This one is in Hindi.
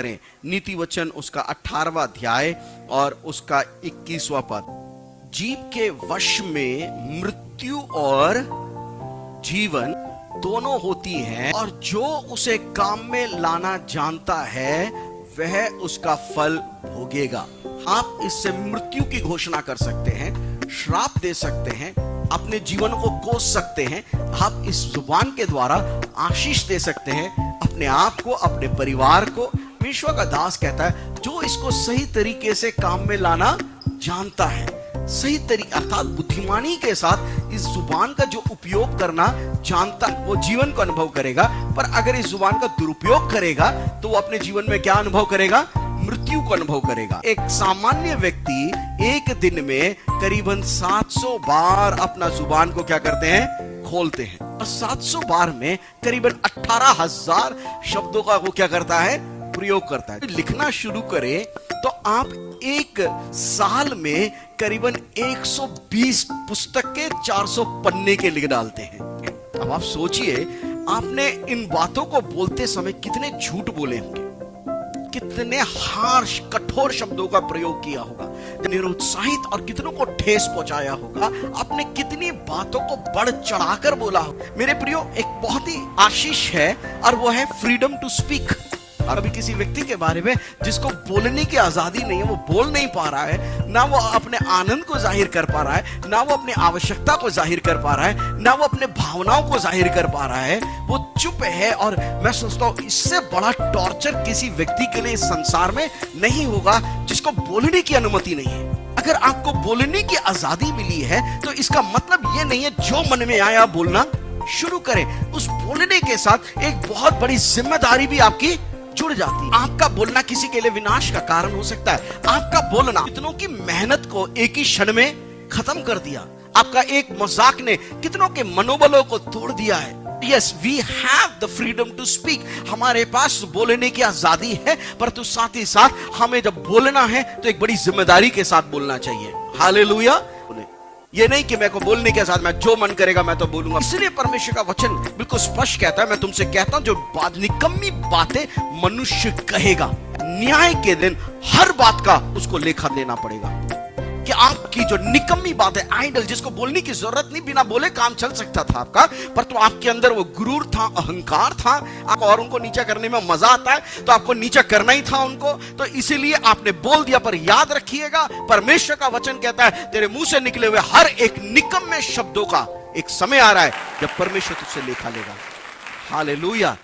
करें। नीति वचन उसका 18वां अध्याय और उसका 21वां पद। जीव के वश में मृत्यु और जीवन दोनों होती हैं, और जो उसे काम में लाना जानता है वह उसका फल भोगेगा। आप इससे मृत्यु की घोषणा कर सकते हैं, श्राप दे सकते हैं, अपने जीवन को कोस सकते हैं। आप इस जुबान के द्वारा आशीष दे सकते हैं अपने आप को, अपने परिवार को। परमेश्वर का दास कहता है जो इसको सही तरीके से काम में लाना जानता है, सही तरीके अर्थात बुद्धिमानी के साथ इस जुबान का जो उपयोग करना जानता है, वो जीवन को अनुभव करेगा। पर अगर इस जुबान का दुरुपयोग करेगा तो वो अपने जीवन में क्या अनुभव करेगा? मृत्यु को अनुभव करेगा। एक सामान्य व्यक्ति एक दिन में करीबन 700 बार अपना जुबान को क्या करते हैं? खोलते हैं। और 700 बार में करीबन 18,000 शब्दों का वो क्या करता है? प्रयोग करता है। लिखना शुरू करें तो आप एक साल में करीबन 120 पुस्तक के 400 पन्ने के लिख डालते हैं। अब आप सोचिए, आपने इन बातों को बोलते समय कितने झूठ बोले होंगे, कितने हार्श कठोर शब्दों का प्रयोग किया होगा, निरुत्साहित और कितनों को ठेस पहुंचाया होगा। आपने कितनी बातों को बढ़ चढ़ाकर बोला होगा। मेरे प्रियो, एक बहुत ही आशीष है और वो है फ्रीडम टू स्पीक। और अभी किसी व्यक्ति के बारे में जिसको बोलने की आजादी नहीं है, वो बोल नहीं पा रहा है, ना वो अपने आनंद को जाहिर कर पा रहा है, ना वो अपनी आवश्यकता को जाहिर कर पा रहा है, ना वो अपने भावनाओं को जाहिर कर पा रहा है, वो चुप है। और मैं सोचता हूं इससे बड़ा टॉर्चर किसी व्यक्ति के लिए इस संसार में नहीं होगा जिसको बोलने की अनुमति नहीं है। अगर आपको बोलने की आजादी मिली है तो इसका मतलब ये नहीं है जो मन में आया बोलना शुरू करें। उस बोलने के साथ एक बहुत बड़ी जिम्मेदारी भी आपकी जुड़ जाती है। आपका बोलना किसी के लिए विनाश का कारण हो सकता है। आपका बोलना कितनों की मेहनत को एक ही क्षण में खत्म कर दिया। आपका एक मजाक ने कितनों के मनोबलों को तोड़ दिया है। Yes, we have the freedom to speak. हमारे पास बोलने की आजादी है, परंतु साथ ही साथ हमें जब बोलना है तो एक बड़ी जिम्मेदारी के साथ बोलना चाहिए। हालेलुया। ये नहीं कि मेरे को बोलने के साथ मैं जो मन करेगा मैं तो बोलूंगा। इसलिए परमेश्वर का वचन बिल्कुल स्पष्ट कहता है, मैं तुमसे कहता हूं जो निकम्मी बातें मनुष्य कहेगा, न्याय के दिन हर बात का उसको लेखा देना पड़ेगा। कि आपकी जो निकम्मी बात है, आइडल, जिसको बोलने की जरूरत नहीं, बिना बोले काम चल सकता था आपका, पर तो आपके अंदर वो गुरूर था, अहंकार था, आपको और उनको नीचा करने में मजा आता है तो आपको नीचा करना ही था उनको, तो इसीलिए आपने बोल दिया। पर याद रखिएगा, परमेश्वर का वचन कहता है तेरे मुंह से निकले हुए हर एक निकम्मे शब्दों का एक समय आ रहा है जब परमेश्वर तुझसे लेखा लेगा। हालेलुया।